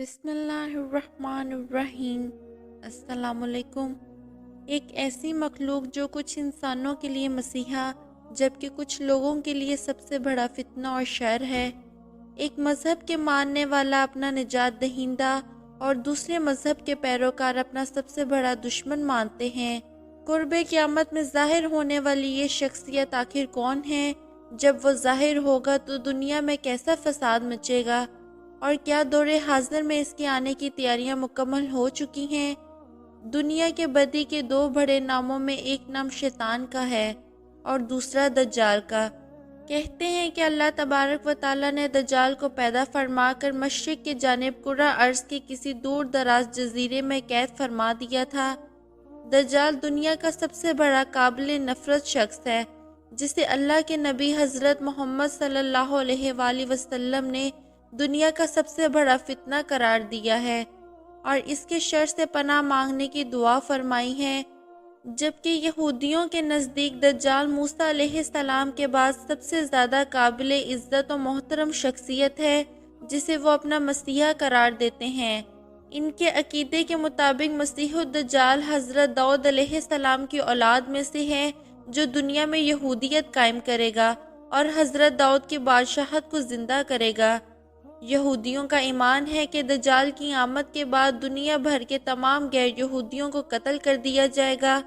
بسم اللہ الرحمن الرحیم۔ السلام علیکم۔ ایک ایسی مخلوق جو کچھ انسانوں کے لیے مسیحا جبکہ کچھ لوگوں کے لیے سب سے بڑا فتنہ اور شر ہے۔ ایک مذہب کے ماننے والا اپنا نجات دہندہ اور دوسرے مذہب کے پیروکار اپنا سب سے بڑا دشمن مانتے ہیں۔ قرب قیامت میں ظاہر ہونے والی یہ شخصیت آخر کون ہے؟ جب وہ ظاہر ہوگا تو دنیا میں کیسا فساد مچے گا؟ اور کیا دور حاضر میں اس کے آنے کی تیاریاں مکمل ہو چکی ہیں؟ دنیا کے بدی کے دو بڑے ناموں میں ایک نام شیطان کا ہے اور دوسرا دجال کا۔ کہتے ہیں کہ اللہ تبارک و تعالیٰ نے دجال کو پیدا فرما کر مشرق کی جانب کرہ ارض کے کسی دور دراز جزیرے میں قید فرما دیا تھا۔ دجال دنیا کا سب سے بڑا قابل نفرت شخص ہے، جسے اللہ کے نبی حضرت محمد صلی اللہ علیہ وآلہ وسلم نے دنیا کا سب سے بڑا فتنہ قرار دیا ہے اور اس کے شر سے پناہ مانگنے کی دعا فرمائی ہے۔ جبکہ یہودیوں کے نزدیک دجال موسیٰ علیہ السلام کے بعد سب سے زیادہ قابل عزت و محترم شخصیت ہے، جسے وہ اپنا مسیحا قرار دیتے ہیں۔ ان کے عقیدے کے مطابق مسیح الدجال حضرت داؤد علیہ السلام کی اولاد میں سے ہے، جو دنیا میں یہودیت قائم کرے گا اور حضرت داؤد کی بادشاہت کو زندہ کرے گا۔ یہودیوں کا ایمان ہے کہ دجال کی آمد کے بعد دنیا بھر کے تمام غیر یہودیوں کو قتل کر دیا جائے گا۔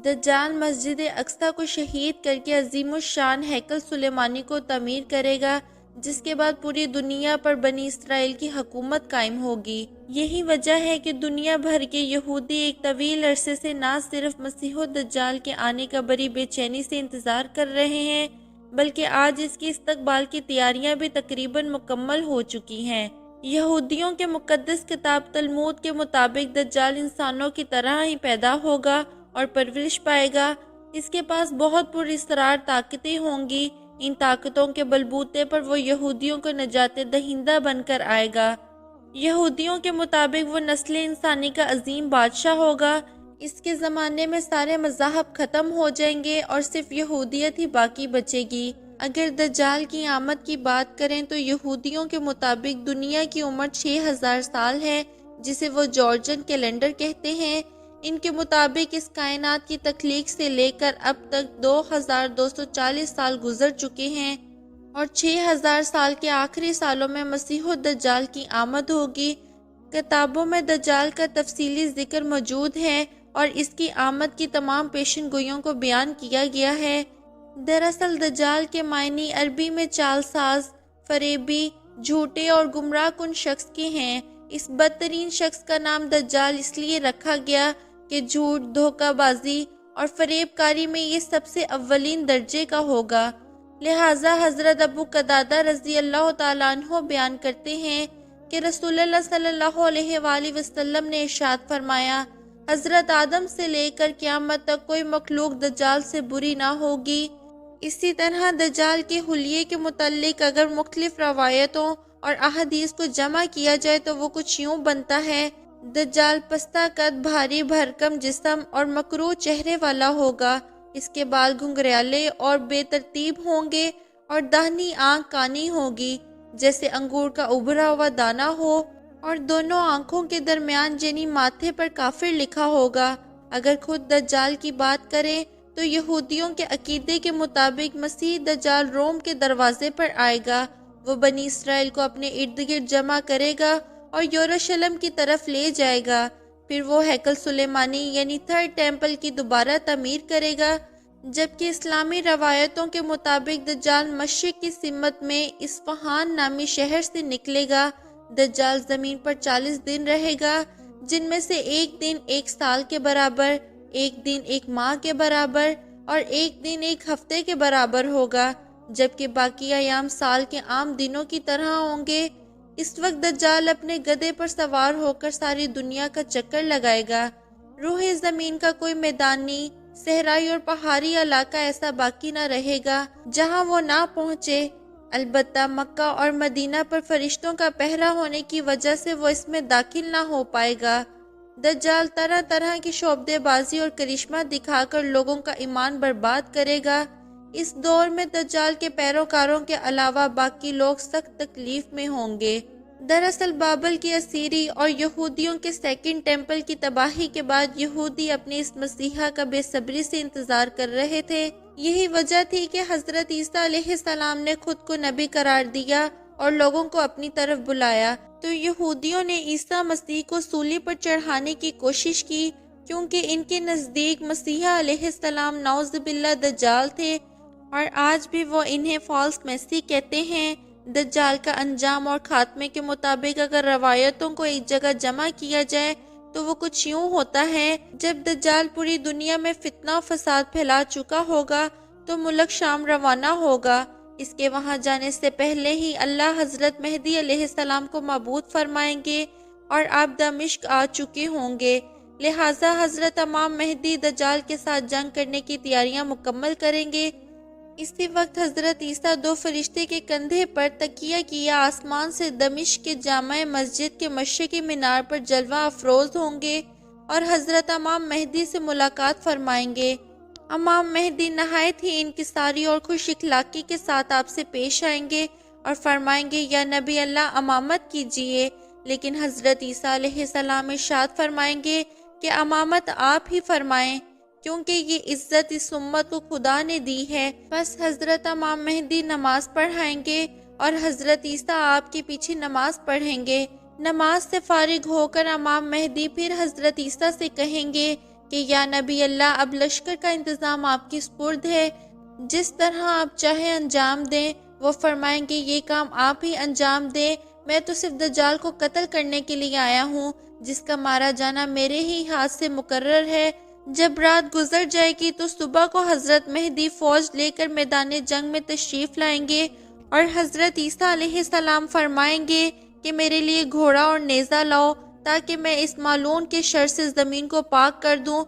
دجال مسجد اقصی کو شہید کر کے عظیم الشان ہیکل سلیمانی کو تعمیر کرے گا، جس کے بعد پوری دنیا پر بنی اسرائیل کی حکومت قائم ہوگی۔ یہی وجہ ہے کہ دنیا بھر کے یہودی ایک طویل عرصے سے نہ صرف مسیح الدجال کے آنے کا بڑی بے چینی سے انتظار کر رہے ہیں، بلکہ آج اس کی استقبال کی تیاریاں بھی تقریباً مکمل ہو چکی ہیں۔ یہودیوں کے مقدس کتاب تلمود کے مطابق دجال انسانوں کی طرح ہی پیدا ہوگا اور پرورش پائے گا۔ اس کے پاس بہت پراسرار طاقتیں ہوں گی۔ ان طاقتوں کے بلبوتے پر وہ یہودیوں کو نجات دہندہ بن کر آئے گا۔ یہودیوں کے مطابق وہ نسل انسانی کا عظیم بادشاہ ہوگا۔ اس کے زمانے میں سارے مذاہب ختم ہو جائیں گے اور صرف یہودیت ہی باقی بچے گی۔ اگر دجال کی آمد کی بات کریں تو یہودیوں کے مطابق دنیا کی عمر 6000 سال ہے، جسے وہ جارجن کیلنڈر کہتے ہیں۔ ان کے مطابق اس کائنات کی تخلیق سے لے کر اب تک 2240 سال گزر چکے ہیں اور 6000 سال کے آخری سالوں میں مسیح الدجال کی آمد ہوگی۔ کتابوں میں دجال کا تفصیلی ذکر موجود ہے اور اس کی آمد کی تمام پیشن گوئیوں کو بیان کیا گیا ہے۔ دراصل دجال کے معنی عربی میں چال ساز، فریبی، جھوٹے اور گمراہ کن شخص کے ہیں۔ اس بدترین شخص کا نام دجال اس لیے رکھا گیا کہ جھوٹ، دھوکہ بازی اور فریب کاری میں یہ سب سے اولین درجے کا ہوگا۔ لہٰذا حضرت ابو قتادہ رضی اللہ تعالیٰ عنہ بیان کرتے ہیں کہ رسول اللہ صلی اللہ علیہ وآلہ وسلم نے ارشاد فرمایا، حضرت آدم سے لے کر قیامت تک کوئی مخلوق دجال سے بری نہ ہوگی۔ اسی طرح دجال کے حلیے کے متعلق اگر مختلف روایتوں اور احادیث کو جمع کیا جائے تو وہ کچھ یوں بنتا ہے: دجال پستہ قد، بھاری بھرکم جسم اور مکروہ چہرے والا ہوگا۔ اس کے بال گھنگریالے اور بے ترتیب ہوں گے اور داہنی آنکھ کانی ہوگی جیسے انگور کا ابھرا ہوا دانہ ہو، اور دونوں آنکھوں کے درمیان یعنی ماتھے پر کافر لکھا ہوگا۔ اگر خود دجال کی بات کریں تو یہودیوں کے عقیدے کے مطابق مسیح دجال روم کے دروازے پر آئے گا۔ وہ بنی اسرائیل کو اپنے ارد گرد جمع کرے گا اور یروشلم کی طرف لے جائے گا۔ پھر وہ ہیکل سلیمانی یعنی تھرڈ ٹیمپل کی دوبارہ تعمیر کرے گا۔ جبکہ اسلامی روایتوں کے مطابق دجال مشرق کی سمت میں اصفہان نامی شہر سے نکلے گا۔ دجال زمین پر 40 دن رہے گا، جن میں سے ایک دن ایک سال کے برابر، ایک دن ایک ماہ کے برابر اور ایک دن ایک ہفتے کے برابر ہوگا، جبکہ باقی ایام سال کے عام دنوں کی طرح ہوں گے۔ اس وقت دجال اپنے گدھے پر سوار ہو کر ساری دنیا کا چکر لگائے گا۔ روح زمین کا کوئی میدانی، صحرائی اور پہاڑی علاقہ ایسا باقی نہ رہے گا جہاں وہ نہ پہنچے۔ البتہ مکہ اور مدینہ پر فرشتوں کا پہرا ہونے کی وجہ سے وہ اس میں داخل نہ ہو پائے گا۔ دجال طرح طرح کی شعبدے بازی اور کرشمہ دکھا کر لوگوں کا ایمان برباد کرے گا۔ اس دور میں دجال کے پیروکاروں کے علاوہ باقی لوگ سخت تکلیف میں ہوں گے۔ دراصل بابل کی اسیری اور یہودیوں کے سیکنڈ ٹیمپل کی تباہی کے بعد یہودی اپنے اس مسیحا کا بے صبری سے انتظار کر رہے تھے۔ یہی وجہ تھی کہ حضرت عیسیٰ علیہ السلام نے خود کو نبی قرار دیا اور لوگوں کو اپنی طرف بلایا۔ تو یہودیوں نے عیسیٰ مسیح کو سولی پر چڑھانے کی کوشش کی، کیونکہ ان کے نزدیک مسیحا علیہ السلام نعوذ باللہ دجال تھے، اور آج بھی وہ انہیں فالس میسی کہتے ہیں۔ دجال کا انجام اور خاتمے کے مطابق اگر روایتوں کو ایک جگہ جمع کیا جائے تو وہ کچھ یوں ہوتا ہے: جب دجال پوری دنیا میں فتنہ و فساد پھیلا چکا ہوگا تو ملک شام روانہ ہوگا۔ اس کے وہاں جانے سے پہلے ہی اللہ حضرت مہدی علیہ السلام کو مبعوث فرمائیں گے اور آپ دمشق آ چکے ہوں گے، لہٰذا حضرت امام مہدی دجال کے ساتھ جنگ کرنے کی تیاریاں مکمل کریں گے۔ اسی وقت حضرت عیسیٰ دو فرشتے کے کندھے پر تکیہ کیا آسمان سے دمشق کے جامع مسجد کے مشرقی مینار پر جلوہ افروز ہوں گے اور حضرت امام مہدی سے ملاقات فرمائیں گے۔ امام مہدی نہایت ہی انکساری اور خوش اخلاقی کے ساتھ آپ سے پیش آئیں گے اور فرمائیں گے: یا نبی اللہ، امامت کیجئے۔ لیکن حضرت عیسیٰ علیہ السلام ارشاد فرمائیں گے کہ امامت آپ ہی فرمائیں، کیونکہ یہ عزت اس امت کو خدا نے دی ہے۔ بس حضرت امام مہدی نماز پڑھائیں گے اور حضرت عیسیٰ آپ کے پیچھے نماز پڑھیں گے۔ نماز سے فارغ ہو کر امام مہدی پھر حضرت عیسیٰ سے کہیں گے کہ یا نبی اللہ، اب لشکر کا انتظام آپ کی سپرد ہے، جس طرح آپ چاہیں انجام دیں۔ وہ فرمائیں گے: یہ کام آپ ہی انجام دیں، میں تو صرف دجال کو قتل کرنے کے لیے آیا ہوں، جس کا مارا جانا میرے ہی ہاتھ سے مقرر ہے۔ جب رات گزر جائے گی تو صبح کو حضرت مہدی فوج لے کر میدان جنگ میں تشریف لائیں گے اور حضرت عیسیٰ علیہ السلام فرمائیں گے کہ میرے لیے گھوڑا اور نیزہ لاؤ تاکہ میں اس مالون کے شر سے زمین کو پاک کر دوں۔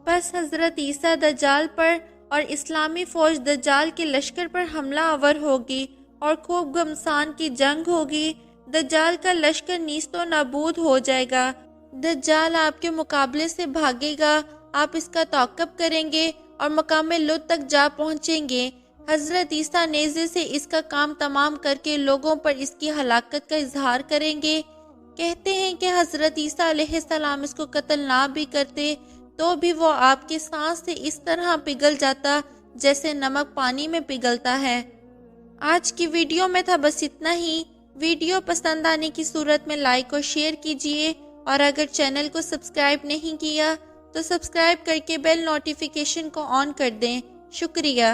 پس حضرت عیسیٰ دجال پر اور اسلامی فوج دجال کے لشکر پر حملہ آور ہوگی اور خوب گھمسان کی جنگ ہوگی۔ دجال کا لشکر نیست و نابود ہو جائے گا۔ دجال آپ کے مقابلے سے بھاگے گا، آپ اس کا تعاقب کریں گے اور مقام لد تک جا پہنچیں گے۔ حضرت عیسیٰ نیزے سے اس کا کام تمام کر کے لوگوں پر اس کی ہلاکت کا اظہار کریں گے۔ کہتے ہیں کہ حضرت عیسیٰ علیہ السلام اس کو قتل نہ بھی کرتے تو بھی وہ آپ کے سانس سے اس طرح پگھل جاتا جیسے نمک پانی میں پگھلتا ہے۔ آج کی ویڈیو میں تھا بس اتنا ہی۔ ویڈیو پسند آنے کی صورت میں لائک اور شیئر کیجیے، اور اگر چینل کو سبسکرائب نہیں کیا تو سبسکرائب کر کے بیل نوٹیفیکیشن کو آن کر دیں۔ شکریہ۔